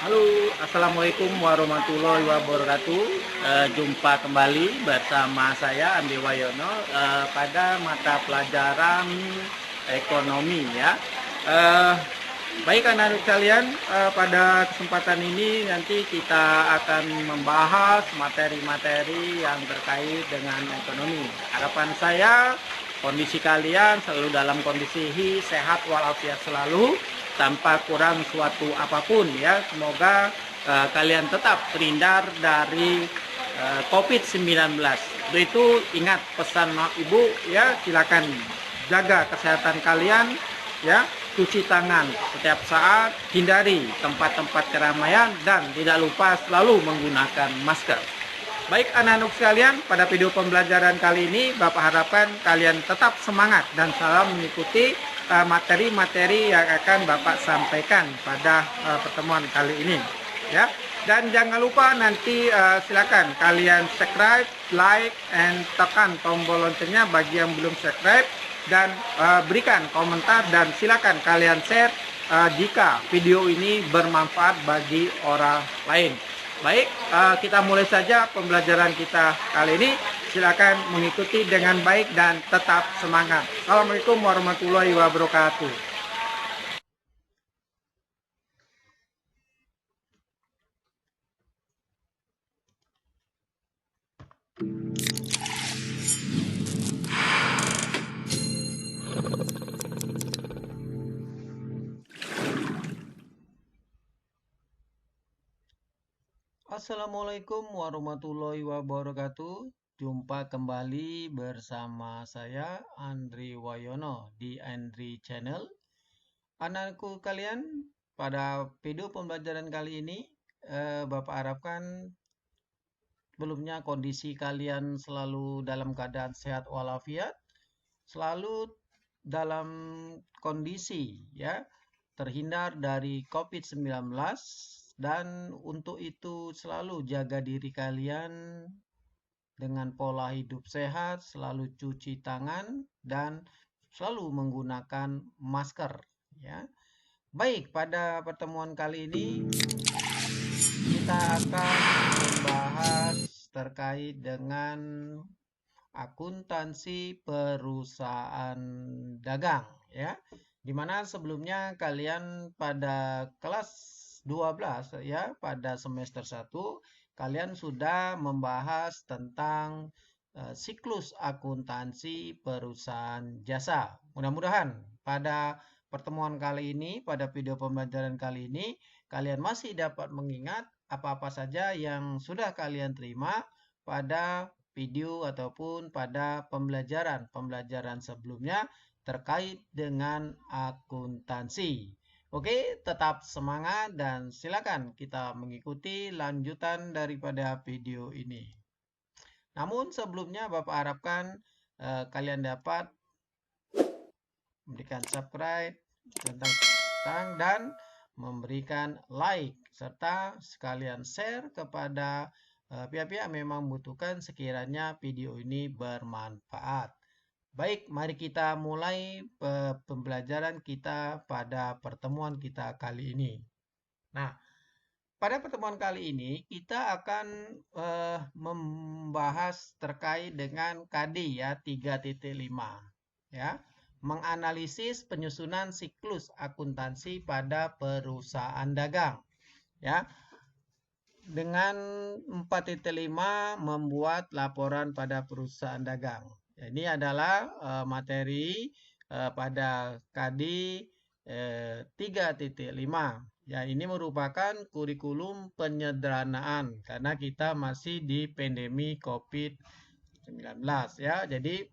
Halo, assalamualaikum warahmatullahi wabarakatuh. Jumpa kembali bersama saya Andi Wayono pada mata pelajaran ekonomi ya. Eh, Baik anak-anak sekalian, pada kesempatan ini nanti kita akan membahas materi-materi yang terkait dengan ekonomi. Harapan saya kondisi kalian selalu dalam kondisi sehat walafiat selalu tanpa kurang suatu apapun ya. Semoga kalian tetap terhindar dari COVID-19. Itu ingat pesan Ibu ya, silakan jaga kesehatan kalian ya, cuci tangan setiap saat, hindari tempat-tempat keramaian dan tidak lupa selalu menggunakan masker. Baik anak-anak sekalian, pada video pembelajaran kali ini Bapak harapkan kalian tetap semangat dan selalu mengikuti materi-materi yang akan Bapak sampaikan pada pertemuan kali ini ya. Dan jangan lupa nanti silakan kalian subscribe, like, and tekan tombol loncengnya bagi yang belum subscribe, dan berikan komentar dan silakan kalian share jika video ini bermanfaat bagi orang lain. Baik, kita mulai saja pembelajaran kita kali ini. Silakan mengikuti dengan baik dan tetap semangat. Assalamualaikum warahmatullahi wabarakatuh. Assalamualaikum warahmatullahi wabarakatuh. Jumpa kembali bersama saya Andri Wayono di Andri Channel. Anakku kalian, pada video pembelajaran kali ini Bapak harapkan sebelumnya kondisi kalian selalu dalam keadaan sehat walafiat, selalu dalam kondisi ya terhindar dari COVID-19, dan untuk itu selalu jaga diri kalian dengan pola hidup sehat, selalu cuci tangan dan selalu menggunakan masker ya. Baik, pada pertemuan kali ini kita akan membahas terkait dengan akuntansi perusahaan dagang ya. Dimana sebelumnya kalian pada kelas 12 ya, pada semester 1 kalian sudah membahas tentang siklus akuntansi perusahaan jasa. Mudah-mudahan pada pertemuan kali ini, pada video pembelajaran kali ini, kalian masih dapat mengingat apa-apa saja yang sudah kalian terima pada video ataupun pada pembelajaran sebelumnya terkait dengan akuntansi. Oke, tetap semangat dan silakan kita mengikuti lanjutan daripada video ini. Namun sebelumnya Bapak harapkan kalian dapat memberikan subscribe dan memberikan like serta sekalian share kepada pihak-pihak yang memang membutuhkan sekiranya video ini bermanfaat. Baik, mari kita mulai pembelajaran kita pada pertemuan kita kali ini. Nah, pada pertemuan kali ini kita akan membahas terkait dengan KD ya 3.5 ya, menganalisis penyusunan siklus akuntansi pada perusahaan dagang ya. Dengan 4.5 membuat laporan pada perusahaan dagang. Ini adalah materi pada KD 3.5. Ya, ini merupakan kurikulum penyederhanaan karena kita masih di pandemi COVID-19 ya. Jadi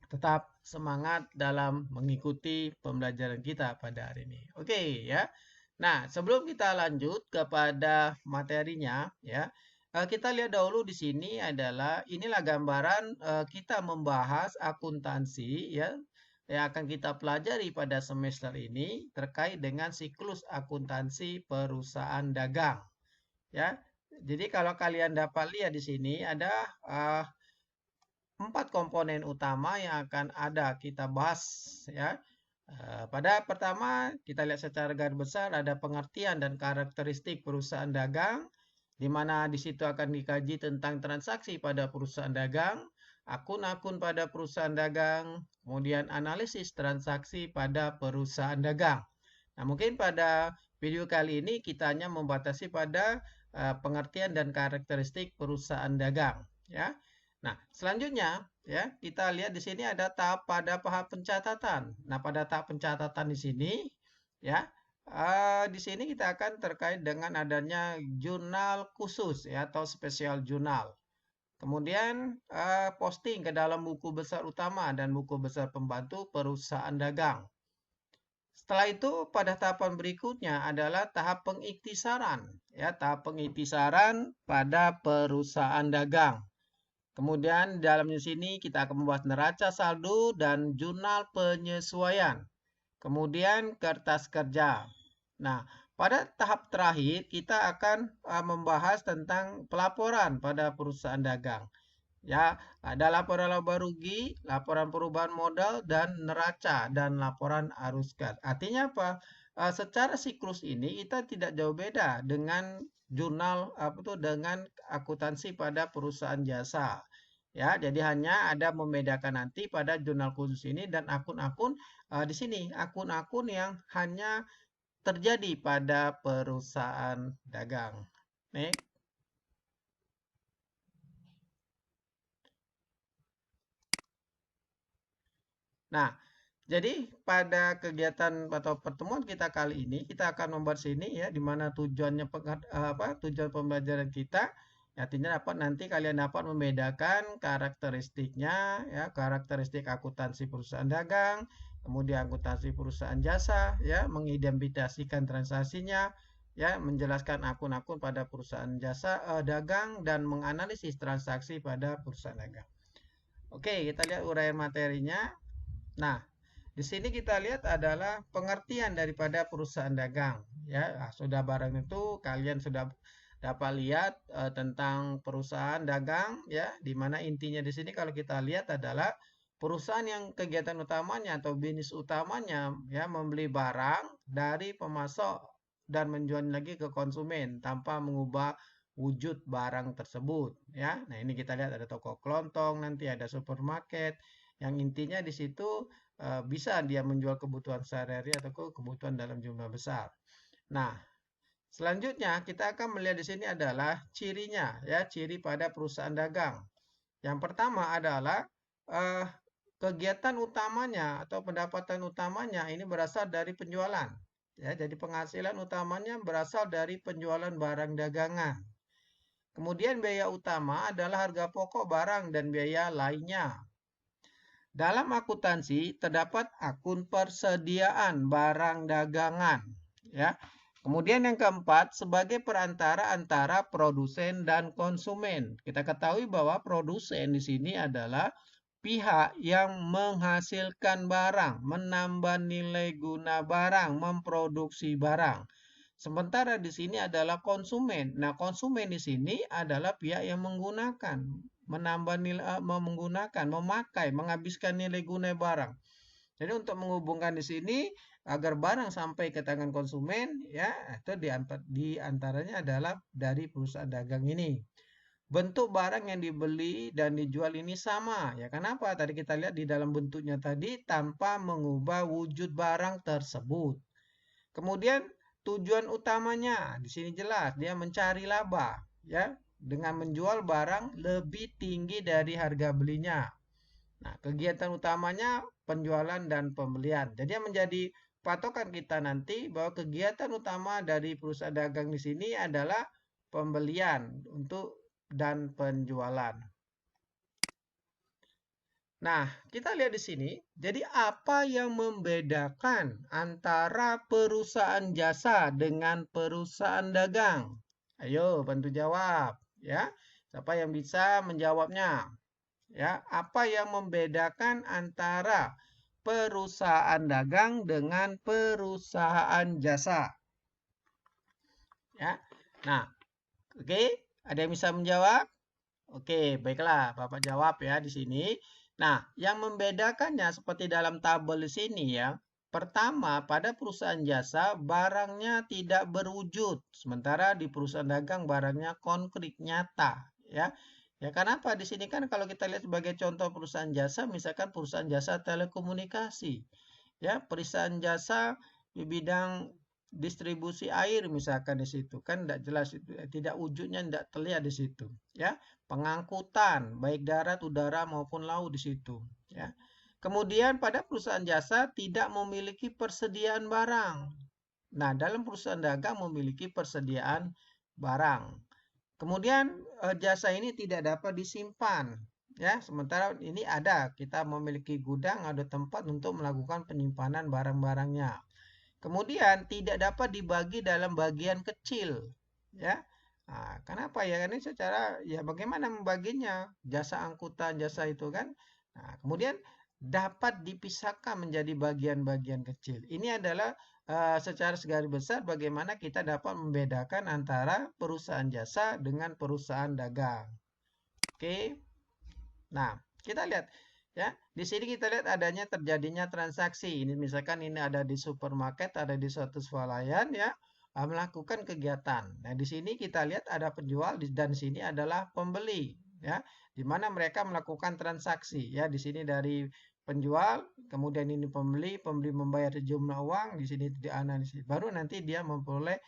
tetap semangat dalam mengikuti pembelajaran kita pada hari ini. Oke ya. Nah, sebelum kita lanjut kepada materinya ya, kita lihat dahulu di sini adalah inilah gambaran kita membahas akuntansi ya, yang akan kita pelajari pada semester ini terkait dengan siklus akuntansi perusahaan dagang ya. Jadi kalau kalian dapat lihat di sini ada 4 komponen utama yang akan ada kita bahas ya. Pada pertama, kita lihat secara garis besar ada pengertian dan karakteristik perusahaan dagang, di mana di situ akan dikaji tentang transaksi pada perusahaan dagang, akun-akun pada perusahaan dagang, kemudian analisis transaksi pada perusahaan dagang. Nah, mungkin pada video kali ini kita hanya membatasi pada pengertian dan karakteristik perusahaan dagang, ya. Nah, selanjutnya ya, kita lihat di sini ada tahap pencatatan. Nah, pada tahap pencatatan di sini ya, di sini kita akan terkait dengan adanya jurnal khusus ya atau spesial jurnal. Kemudian posting ke dalam buku besar utama dan buku besar pembantu perusahaan dagang. Setelah itu pada tahapan berikutnya adalah tahap pengiktisaran ya, tahap pengiktisaran pada perusahaan dagang. Kemudian dalam sini kita akan membahas neraca saldo dan jurnal penyesuaian. Kemudian kertas kerja. Nah, pada tahap terakhir kita akan membahas tentang pelaporan pada perusahaan dagang. Ya, ada laporan laba rugi, laporan perubahan modal, dan neraca, dan laporan arus kas. Artinya apa? Secara siklus ini kita tidak jauh beda dengan jurnal dengan akuntansi pada perusahaan jasa. Ya, jadi hanya ada membedakan nanti pada jurnal khusus ini dan akun-akun di sini, akun-akun yang hanya terjadi pada perusahaan dagang. Nih. Nah, jadi pada kegiatan atau pertemuan kita kali ini kita akan membahas ini ya di mana tujuannya tujuan pembelajaran kita artinya dapat nanti kalian dapat membedakan karakteristiknya ya karakteristik akuntansi perusahaan dagang, kemudian akuntansi perusahaan jasa ya mengidentifikasikan transaksinya ya menjelaskan akun-akun pada perusahaan jasa dagang dan menganalisis transaksi pada perusahaan dagang. Oke, kita lihat uraian materinya. Nah, di sini kita lihat adalah pengertian daripada perusahaan dagang. Ya, sudah barang itu kalian sudah dapat lihat tentang perusahaan dagang, ya, di mana intinya di sini kalau kita lihat adalah perusahaan yang kegiatan utamanya atau bisnis utamanya ya membeli barang dari pemasok dan menjual lagi ke konsumen tanpa mengubah wujud barang tersebut, ya. Nah, ini kita lihat ada toko kelontong, nanti ada supermarket. Yang intinya di situ bisa dia menjual kebutuhan sehari-hari atau kebutuhan dalam jumlah besar. Nah, selanjutnya kita akan melihat di sini adalah cirinya, ya, ciri pada perusahaan dagang. Yang pertama adalah kegiatan utamanya atau pendapatan utamanya ini berasal dari penjualan. Ya, jadi penghasilan utamanya berasal dari penjualan barang dagangan. Kemudian biaya utama adalah harga pokok barang dan biaya lainnya. Dalam akuntansi terdapat akun persediaan barang dagangan, ya. Kemudian yang keempat sebagai perantara antara produsen dan konsumen. Kita ketahui bahwa produsen di sini adalah pihak yang menghasilkan barang, menambah nilai guna barang, memproduksi barang. Sementara di sini adalah konsumen. Nah, konsumen di sini adalah pihak yang menggunakan, menambah nilai, menggunakan, memakai, menghabiskan nilai guna barang. Jadi untuk menghubungkan di sini agar barang sampai ke tangan konsumen, ya itu di antaranya adalah dari perusahaan dagang ini. Bentuk barang yang dibeli dan dijual ini sama, ya kenapa? Tadi kita lihat di dalam bentuknya tadi tanpa mengubah wujud barang tersebut. Kemudian tujuan utamanya di sini jelas dia mencari laba ya dengan menjual barang lebih tinggi dari harga belinya. Nah, kegiatan utamanya penjualan dan pembelian. Jadi yang menjadi patokan kita nanti bahwa kegiatan utama dari perusahaan dagang di sini adalah pembelian dan penjualan. Nah, kita lihat di sini. Jadi apa yang membedakan antara perusahaan jasa dengan perusahaan dagang? Ayo, bantu jawab, ya. Siapa yang bisa menjawabnya? Ya, apa yang membedakan antara perusahaan dagang dengan perusahaan jasa? Ya. Nah, oke, ada yang bisa menjawab? Oke, baiklah, Bapak jawab ya di sini. Nah, yang membedakannya seperti dalam tabel di sini ya. Pertama, pada perusahaan jasa barangnya tidak berwujud, sementara di perusahaan dagang barangnya konkret nyata, ya. Ya, kenapa? Di sini kan kalau kita lihat sebagai contoh perusahaan jasa, misalkan perusahaan jasa telekomunikasi, ya, perusahaan jasa di bidang distribusi air misalkan di situ kan tidak jelas itu, tidak wujudnya tidak terlihat di situ, ya. Pengangkutan baik darat, udara maupun laut di situ, ya. Kemudian pada perusahaan jasa tidak memiliki persediaan barang. Nah, dalam perusahaan dagang memiliki persediaan barang. Kemudian jasa ini tidak dapat disimpan, ya. Sementara ini ada, kita memiliki gudang, ada tempat untuk melakukan penyimpanan barang-barangnya. Kemudian tidak dapat dibagi dalam bagian kecil, ya. Nah, kenapa ya? Ini secara ya bagaimana membaginya? Jasa angkutan, jasa itu kan. Nah, kemudian dapat dipisahkan menjadi bagian-bagian kecil. Ini adalah secara segaris besar bagaimana kita dapat membedakan antara perusahaan jasa dengan perusahaan dagang. Oke. Nah, kita lihat ya. Di sini kita lihat adanya terjadinya transaksi. Ini misalkan ini ada di supermarket, ada di suatu swalayan ya, melakukan kegiatan. Nah, di sini kita lihat ada penjual dan di sini adalah pembeli ya, di mana mereka melakukan transaksi ya. Di sini dari penjual, kemudian ini pembeli, pembeli membayar sejumlah uang, di sini dianalisis. Baru nanti dia memperoleh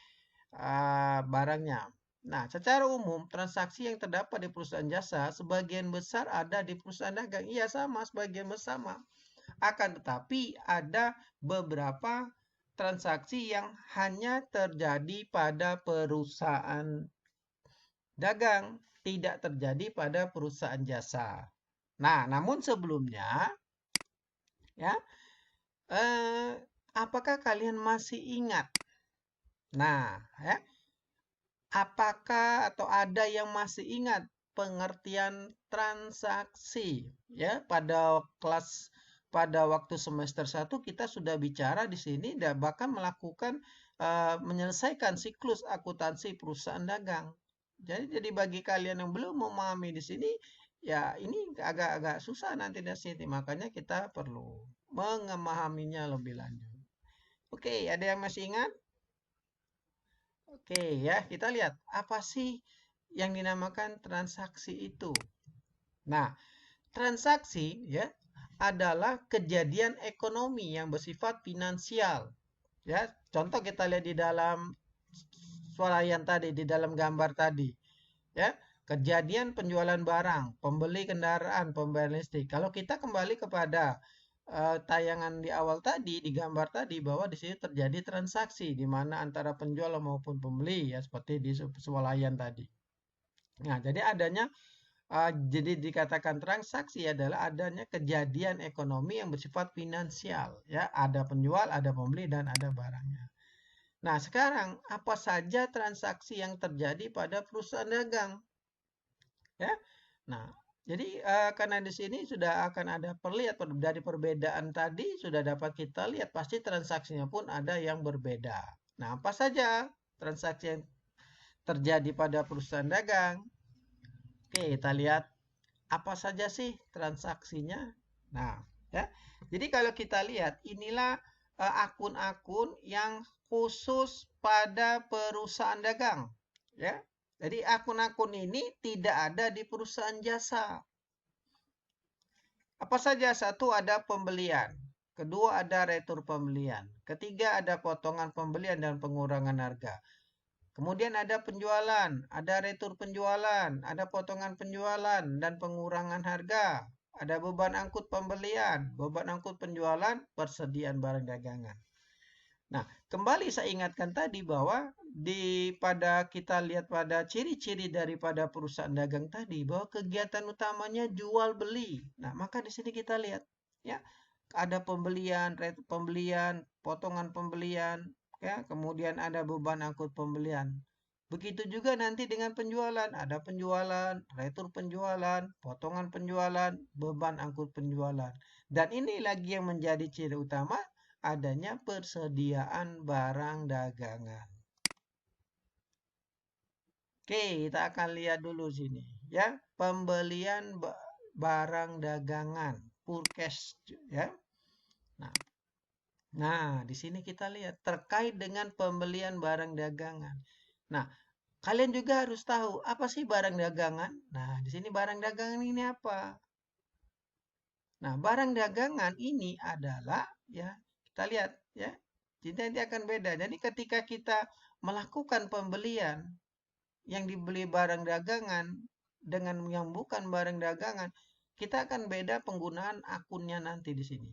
barangnya. Nah, secara umum, transaksi yang terdapat di perusahaan jasa sebagian besar ada di perusahaan dagang. Iya, sama, sebagian besar sama. Akan tetapi ada beberapa transaksi yang hanya terjadi pada perusahaan dagang, tidak terjadi pada perusahaan jasa. Nah, namun sebelumnya, ya, apakah kalian masih ingat? Nah, ya, apakah atau ada yang masih ingat pengertian transaksi? Ya, pada waktu semester 1 kita sudah bicara di sini dan bahkan melakukan menyelesaikan siklus akuntansi perusahaan dagang. Jadi bagi kalian yang belum memahami di sini, ya ini agak-agak susah nanti di sini. Makanya kita perlu memahaminya lebih lanjut. Oke, ada yang masih ingat? Oke ya, kita lihat apa sih yang dinamakan transaksi itu. Nah, transaksi ya adalah kejadian ekonomi yang bersifat finansial. Ya, contoh kita lihat di dalam swalayan tadi, di dalam gambar tadi. Ya, kejadian penjualan barang, pembeli kendaraan, pembayaran listrik. Kalau kita kembali kepada tayangan di awal tadi, di gambar tadi, bahwa di sini terjadi transaksi di mana antara penjual maupun pembeli ya seperti di swalayan tadi. Nah, jadi jadi dikatakan transaksi adalah adanya kejadian ekonomi yang bersifat finansial ya, ada penjual, ada pembeli dan ada barangnya. Nah, sekarang apa saja transaksi yang terjadi pada perusahaan dagang? Ya. Nah, jadi karena di sini sudah akan ada dari perbedaan tadi sudah dapat kita lihat pasti transaksinya pun ada yang berbeda. Nah, apa saja transaksi yang terjadi pada perusahaan dagang? Oke, kita lihat apa saja sih transaksinya. Nah, ya. Jadi kalau kita lihat inilah akun-akun yang khusus pada perusahaan dagang, ya. Jadi akun-akun ini tidak ada di perusahaan jasa. Apa saja? Satu, ada pembelian. Kedua, ada retur pembelian. Ketiga, ada potongan pembelian dan pengurangan harga. Kemudian ada penjualan, ada retur penjualan, ada potongan penjualan dan pengurangan harga. Ada beban angkut pembelian, beban angkut penjualan, persediaan barang dagangan. Nah, kembali saya ingatkan tadi bahwa pada kita lihat pada ciri-ciri daripada perusahaan dagang tadi bahwa kegiatan utamanya jual beli. Nah, maka di sini kita lihat ya, ada pembelian, pembelian, potongan pembelian, ya, kemudian ada beban angkut pembelian. Begitu juga nanti dengan penjualan, ada penjualan, retur penjualan, potongan penjualan, beban angkut penjualan. Dan ini lagi yang menjadi ciri utama adanya persediaan barang dagangan. Oke, kita akan lihat dulu sini ya, pembelian barang dagangan, purchase ya. Nah, Nah, di sini kita lihat terkait dengan pembelian barang dagangan. Nah, kalian juga harus tahu apa sih barang dagangan. Nah, di sini barang dagangan ini apa? Nah, barang dagangan ini adalah ya, kita lihat ya. Jadi nanti akan beda. Jadi ketika kita melakukan pembelian yang dibeli barang dagangan dengan yang bukan barang dagangan, kita akan beda penggunaan akunnya nanti di sini.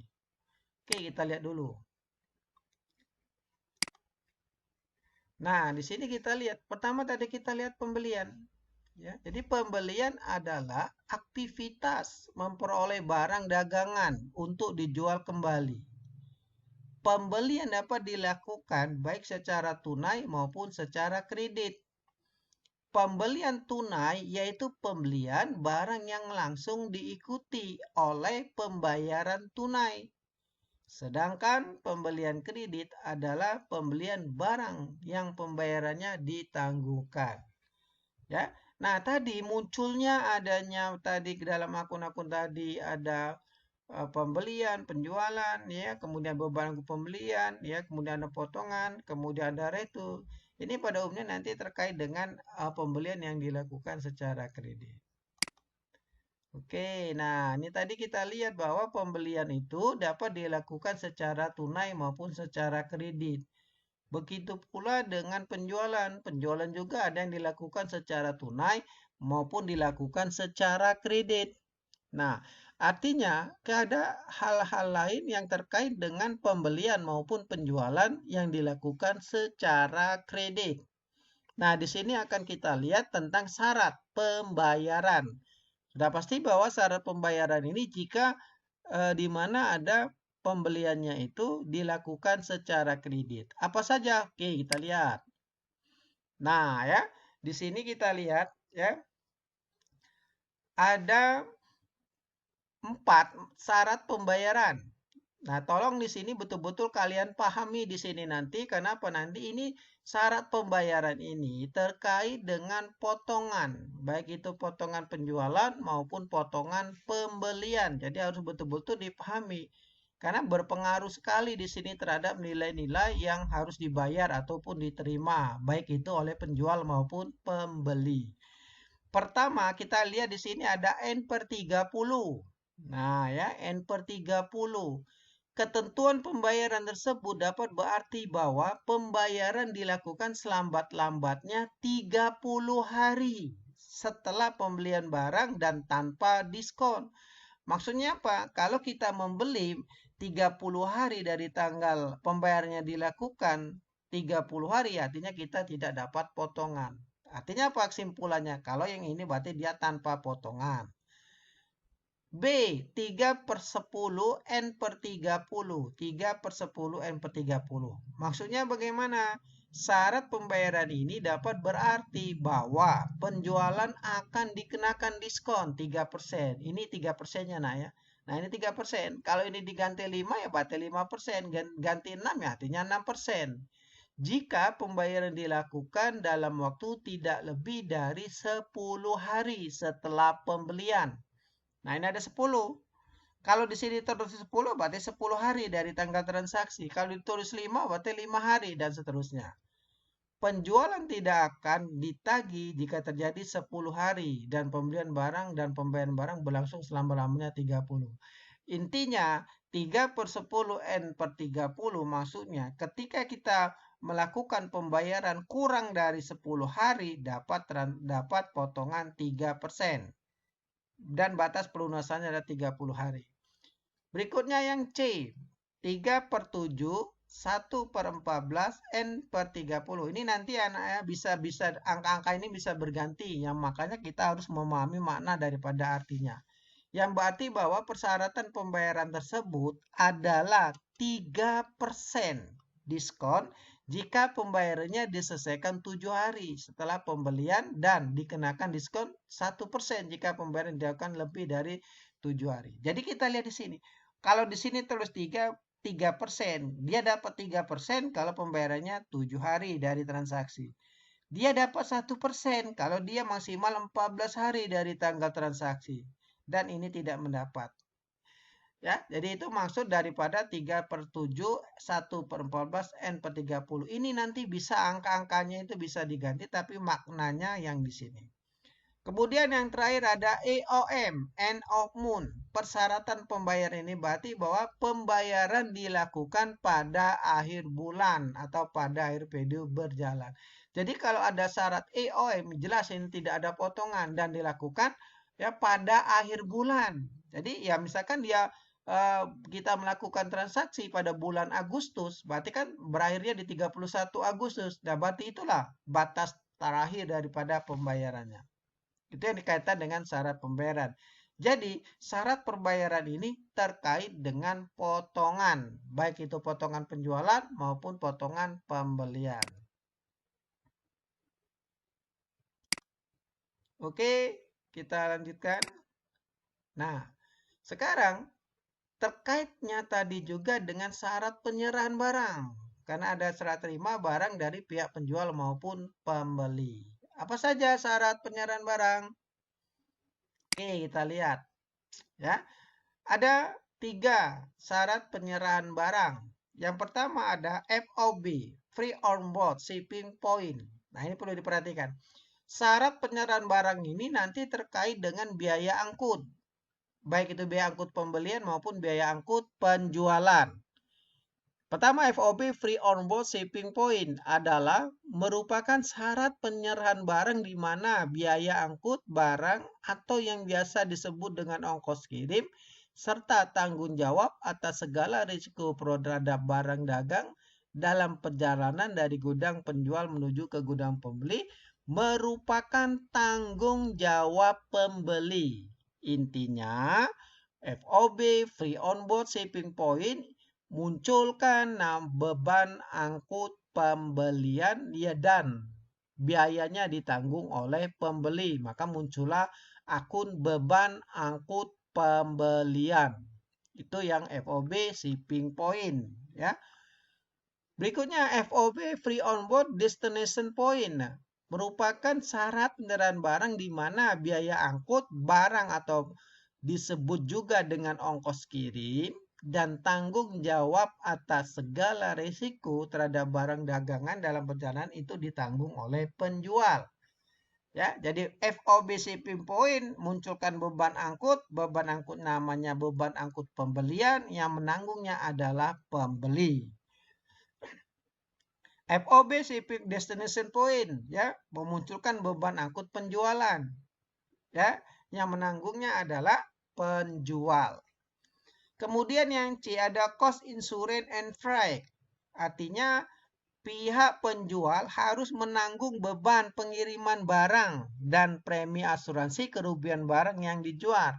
Oke, kita lihat dulu. Nah, di sini kita lihat. Pertama tadi kita lihat pembelian. Ya, jadi pembelian adalah aktivitas memperoleh barang dagangan untuk dijual kembali. Pembelian dapat dilakukan baik secara tunai maupun secara kredit. Pembelian tunai yaitu pembelian barang yang langsung diikuti oleh pembayaran tunai. Sedangkan pembelian kredit adalah pembelian barang yang pembayarannya ditangguhkan. Ya. Nah, tadi munculnya adanya tadi dalam akun-akun tadi ada pembelian, penjualan, ya, kemudian beban pembelian, ya, kemudian ada potongan, kemudian ada retur. Ini pada umumnya nanti terkait dengan pembelian yang dilakukan secara kredit. Oke, nah ini tadi kita lihat bahwa pembelian itu dapat dilakukan secara tunai maupun secara kredit. Begitu pula dengan penjualan. Penjualan juga ada yang dilakukan secara tunai maupun dilakukan secara kredit. Nah, artinya ada hal-hal lain yang terkait dengan pembelian maupun penjualan yang dilakukan secara kredit. Nah, di sini akan kita lihat tentang syarat pembayaran. Sudah pasti bahwa syarat pembayaran ini jika di mana ada pembeliannya itu dilakukan secara kredit. Apa saja? Oke, kita lihat. Nah, ya, di sini kita lihat ya, ada 4 syarat pembayaran. Nah, tolong di sini betul-betul kalian pahami di sini nanti. Kenapa nanti ini syarat pembayaran ini terkait dengan potongan, baik itu potongan penjualan maupun potongan pembelian. Jadi harus betul-betul dipahami. Karena berpengaruh sekali di sini terhadap nilai-nilai yang harus dibayar ataupun diterima, baik itu oleh penjual maupun pembeli. Pertama, kita lihat di sini ada N/30. Nah, ya, N/30. Ketentuan pembayaran tersebut dapat berarti bahwa pembayaran dilakukan selambat-lambatnya 30 hari setelah pembelian barang dan tanpa diskon. Maksudnya apa? Kalau kita membeli 30 hari dari tanggal pembayarannya dilakukan 30 hari, artinya kita tidak dapat potongan. Artinya apa kesimpulannya? Kalau yang ini berarti dia tanpa potongan. B, 3/10 N/30. 3/10 N/30. Maksudnya bagaimana? Syarat pembayaran ini dapat berarti bahwa penjualan akan dikenakan diskon 3%. Ini 3%-nya nah ya. Nah ini 3%. Kalau ini diganti 5 ya berarti 5%. Ganti 6 ya artinya 6%. Jika pembayaran dilakukan dalam waktu tidak lebih dari 10 hari setelah pembelian. Nah, ini ada 10. Kalau di sini tertulis 10 berarti 10 hari dari tanggal transaksi. Kalau ditulis 5 berarti 5 hari dan seterusnya. Penjualan tidak akan ditagih jika terjadi 10 hari dan pembelian barang dan pembayaran barang berlangsung selama-lamanya 30. Intinya 3/10 N/30 maksudnya ketika kita melakukan pembayaran kurang dari 10 hari dapat potongan 3%. Dan batas pelunasannya ada 30 hari. Berikutnya yang C, 3/7, 1/14, N/30. Ini nanti anak bisa angka-angka ini bisa berganti. Yang makanya kita harus memahami makna daripada artinya. Yang berarti bahwa persyaratan pembayaran tersebut adalah 3% diskon jika pembayarannya diselesaikan 7 hari setelah pembelian dan dikenakan diskon 1% jika pembayaran dilakukan lebih dari 7 hari. Jadi kita lihat di sini. Kalau di sini tulis 3%, dia dapat 3% kalau pembayarannya 7 hari dari transaksi. Dia dapat 1% kalau dia maksimal 14 hari dari tanggal transaksi. Dan ini tidak mendapat. Ya, jadi itu maksud daripada 3/7, 1/14, N/30. Ini nanti bisa angka-angkanya itu bisa diganti, tapi maknanya yang di sini. Kemudian yang terakhir ada EOM, end of month. Persyaratan pembayaran ini berarti bahwa pembayaran dilakukan pada akhir bulan atau pada akhir periode berjalan. Jadi kalau ada syarat EOM, jelas ini tidak ada potongan dan dilakukan ya pada akhir bulan. Jadi ya misalkan dia kita melakukan transaksi pada bulan Agustus, berarti kan berakhirnya di 31 Agustus. Nah, berarti itulah batas terakhir daripada pembayarannya. Itu yang dikaitkan dengan syarat pembayaran. Jadi, syarat pembayaran ini terkait dengan potongan, baik itu potongan penjualan maupun potongan pembelian. Oke, kita lanjutkan. Nah, sekarang terkaitnya tadi juga dengan syarat penyerahan barang. Karena ada serah terima barang dari pihak penjual maupun pembeli. Apa saja syarat penyerahan barang? Oke, kita lihat. Ya, ada 3 syarat penyerahan barang. Yang pertama ada FOB, Free on Board Shipping Point. Nah, ini perlu diperhatikan. Syarat penyerahan barang ini nanti terkait dengan biaya angkut. Baik itu biaya angkut pembelian maupun biaya angkut penjualan. Pertama, FOB Free on Board Shipping Point adalah merupakan syarat penyerahan barang di mana biaya angkut barang atau yang biasa disebut dengan ongkos kirim serta tanggung jawab atas segala risiko terhadap barang dagang dalam perjalanan dari gudang penjual menuju ke gudang pembeli merupakan tanggung jawab pembeli. Intinya, FOB Free on Board Shipping Point munculkan beban angkut pembelian ya dan biayanya ditanggung oleh pembeli. Maka muncullah akun beban angkut pembelian. Itu yang FOB shipping point ya. Berikutnya FOB free on board destination point. Merupakan syarat penyerahan barang di mana biaya angkut barang atau disebut juga dengan ongkos kirim dan tanggung jawab atas segala risiko terhadap barang dagangan dalam perjalanan itu ditanggung oleh penjual. Ya, jadi FOB shipping point munculkan beban angkut namanya beban angkut pembelian yang menanggungnya adalah pembeli. FOB shipping destination point ya memunculkan beban angkut penjualan. Ya, yang menanggungnya adalah penjual. Kemudian yang C ada cost insurance and freight. Artinya pihak penjual harus menanggung beban pengiriman barang dan premi asuransi kerugian barang yang dijual.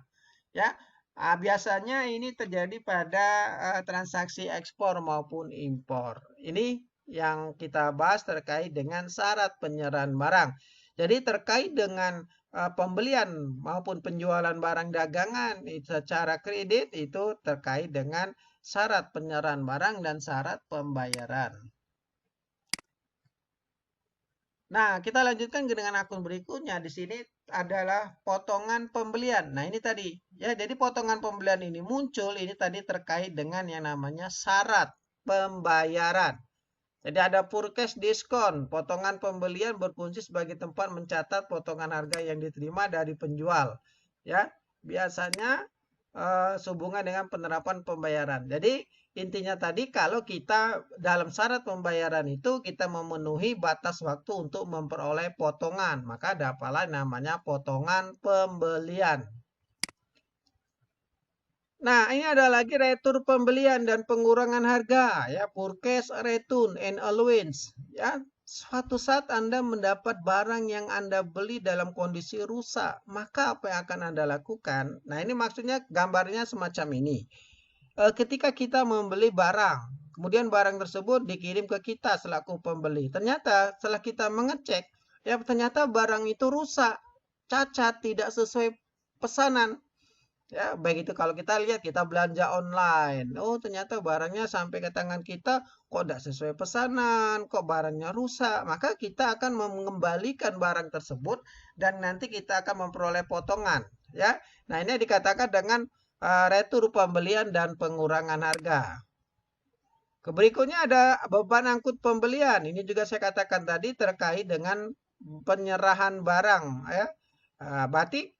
Ya, biasanya ini terjadi pada transaksi ekspor maupun impor. Ini yang kita bahas terkait dengan syarat penyerahan barang. Jadi terkait dengan pembelian maupun penjualan barang dagangan secara kredit itu terkait dengan syarat penyerahan barang dan syarat pembayaran. Nah, kita lanjutkan dengan akun berikutnya. Di sini adalah potongan pembelian. Nah, ini tadi. Ya, jadi potongan pembelian ini muncul. Ini tadi terkait dengan yang namanya syarat pembayaran. Jadi ada purchase diskon. Potongan pembelian berfungsi sebagai tempat mencatat potongan harga yang diterima dari penjual. Ya, biasanya sehubungan dengan penerapan pembayaran. Jadi intinya tadi kalau kita dalam syarat pembayaran itu kita memenuhi batas waktu untuk memperoleh potongan, maka dapatlah namanya potongan pembelian. Nah, ini ada lagi retur pembelian dan pengurangan harga ya, purchase return and allowance ya. Suatu saat Anda mendapat barang yang Anda beli dalam kondisi rusak, maka apa yang akan Anda lakukan? Nah, ini maksudnya gambarnya semacam ini. Ketika kita membeli barang, kemudian barang tersebut dikirim ke kita selaku pembeli. Ternyata setelah kita mengecek, ya ternyata barang itu rusak, cacat, tidak sesuai pesanan. Ya, baik itu kalau kita lihat kita belanja online. Oh, ternyata barangnya sampai ke tangan kita kok tidak sesuai pesanan, kok barangnya rusak. Maka kita akan mengembalikan barang tersebut dan nanti kita akan memperoleh potongan, ya. Nah, ini dikatakan dengan retur pembelian dan pengurangan harga. Berikutnya ada beban angkut pembelian. Ini juga saya katakan tadi terkait dengan penyerahan barang, ya. Berarti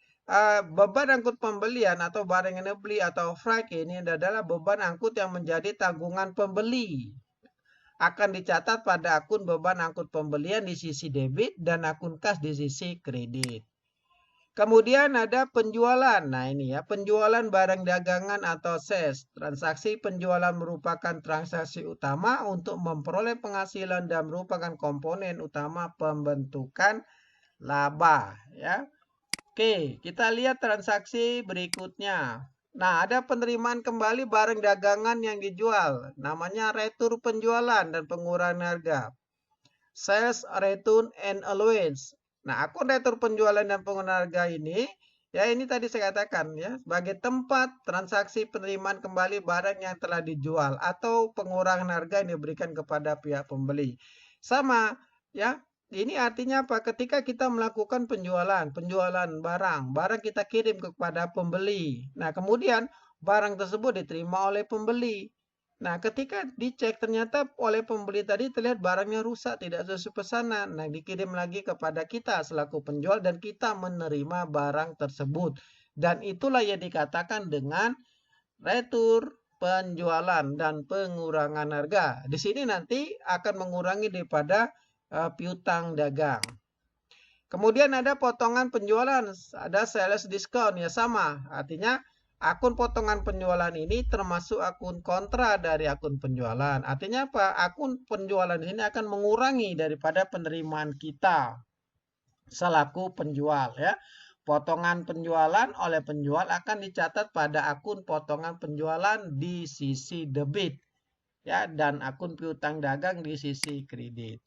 beban angkut pembelian atau barang yang dibeli atau freight ini adalah beban angkut yang menjadi tanggungan pembeli. Akan dicatat pada akun beban angkut pembelian di sisi debit dan akun kas di sisi kredit. Kemudian ada penjualan. Nah ini ya, penjualan barang dagangan atau sales. Transaksi penjualan merupakan transaksi utama untuk memperoleh penghasilan dan merupakan komponen utama pembentukan laba. Ya. Oke, kita lihat transaksi berikutnya. Nah, ada penerimaan kembali barang dagangan yang dijual. Namanya retur penjualan dan pengurangan harga. Sales, return, and allowance. Nah, akun retur penjualan dan pengurangan harga ini, ya ini tadi saya katakan ya, sebagai tempat transaksi penerimaan kembali barang yang telah dijual atau pengurangan harga yang diberikan kepada pihak pembeli. Sama, ya. Ini artinya apa? Ketika kita melakukan penjualan barang kita kirim kepada pembeli. Nah, kemudian barang tersebut diterima oleh pembeli. Nah, ketika dicek ternyata oleh pembeli tadi terlihat barangnya rusak, tidak sesuai pesanan. Nah, dikirim lagi kepada kita selaku penjual dan kita menerima barang tersebut. Dan itulah yang dikatakan dengan retur penjualan dan pengurangan harga. Di sini nanti akan mengurangi daripada piutang dagang. Kemudian ada potongan penjualan, ada sales discount, ya sama. Artinya akun potongan penjualan ini termasuk akun kontra dari akun penjualan. Artinya apa? Akun penjualan ini akan mengurangi daripada penerimaan kita selaku penjual, ya. Potongan penjualan oleh penjual akan dicatat pada akun potongan penjualan di sisi debit, ya, dan akun piutang dagang di sisi kredit.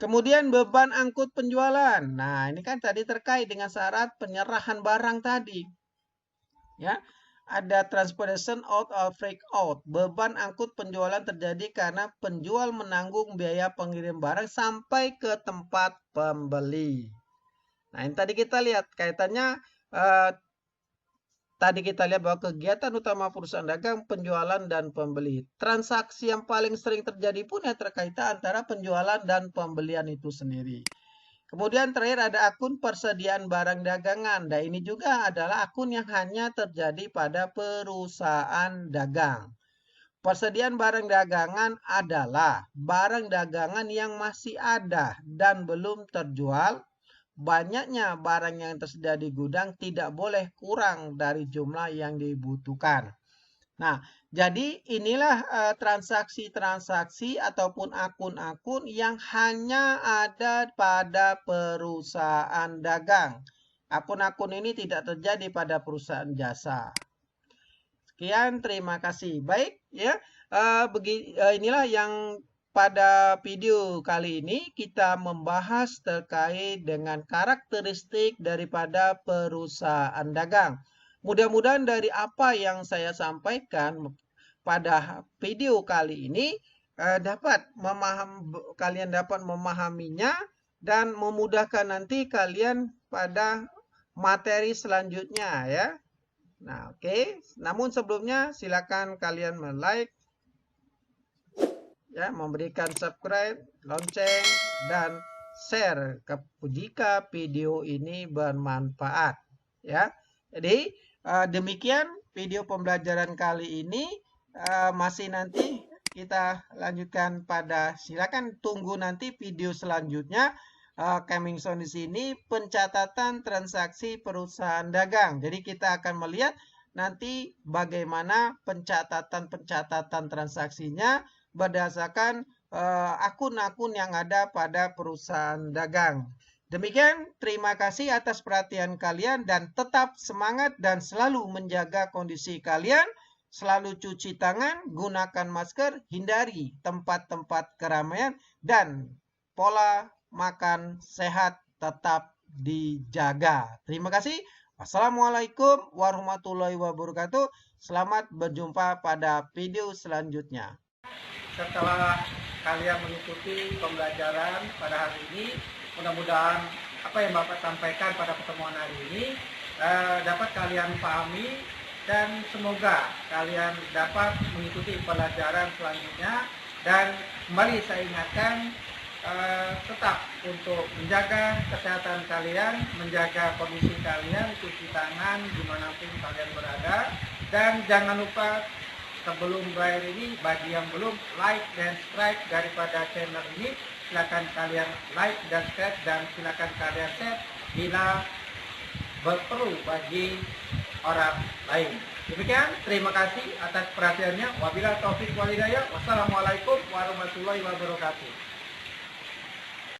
Kemudian beban angkut penjualan. Nah, ini kan tadi terkait dengan syarat penyerahan barang tadi. Ya, ada transportation out or freight out. Beban angkut penjualan terjadi karena penjual menanggung biaya pengirim barang sampai ke tempat pembeli. Nah, ini tadi kita lihat kaitannya tadi kita lihat bahwa kegiatan utama perusahaan dagang penjualan dan pembeli. Transaksi yang paling sering terjadi pun ya terkait antara penjualan dan pembelian itu sendiri. Kemudian terakhir ada akun persediaan barang dagangan. Nah, ini juga adalah akun yang hanya terjadi pada perusahaan dagang. Persediaan barang dagangan adalah barang dagangan yang masih ada dan belum terjual. Banyaknya barang yang tersedia di gudang tidak boleh kurang dari jumlah yang dibutuhkan. Nah, jadi inilah transaksi-transaksi ataupun akun-akun yang hanya ada pada perusahaan dagang. Akun-akun ini tidak terjadi pada perusahaan jasa. Sekian, terima kasih. Baik, ya. Inilah yang pada video kali ini kita membahas terkait dengan karakteristik daripada perusahaan dagang. Mudah-mudahan dari apa yang saya sampaikan pada video kali ini kalian dapat memahaminya dan memudahkan nanti kalian pada materi selanjutnya, ya. Nah, oke. Namun sebelumnya silakan kalian like, ya, memberikan subscribe, lonceng, dan share jika video ini bermanfaat, ya. Jadi demikian video pembelajaran kali ini. Masih nanti kita lanjutkan silakan tunggu nanti video selanjutnya. Coming soon di sini pencatatan transaksi perusahaan dagang. Jadi kita akan melihat nanti bagaimana pencatatan transaksinya berdasarkan akun-akun yang ada pada perusahaan dagang. Demikian, terima kasih atas perhatian kalian dan tetap semangat dan selalu menjaga kondisi kalian. Selalu cuci tangan, gunakan masker, hindari tempat-tempat keramaian, dan pola makan sehat tetap dijaga. Terima kasih. Wassalamualaikum warahmatullahi wabarakatuh. Selamat berjumpa pada video selanjutnya. Setelah kalian mengikuti pembelajaran pada hari ini, mudah-mudahan apa yang Bapak sampaikan pada pertemuan hari ini dapat kalian pahami dan semoga kalian dapat mengikuti pelajaran selanjutnya. Dan kembali saya ingatkan, tetap untuk menjaga kesehatan kalian, menjaga kondisi kalian, cuci tangan dimanapun kalian berada, dan jangan lupa sebelum berakhir ini, bagi yang belum like dan subscribe daripada channel ini, silakan kalian like dan subscribe, dan silakan kalian share bila berperlu bagi orang lain. Demikian, terima kasih atas perhatiannya. Wabillahi taufik wal hidayah. Wassalamualaikum warahmatullahi wabarakatuh.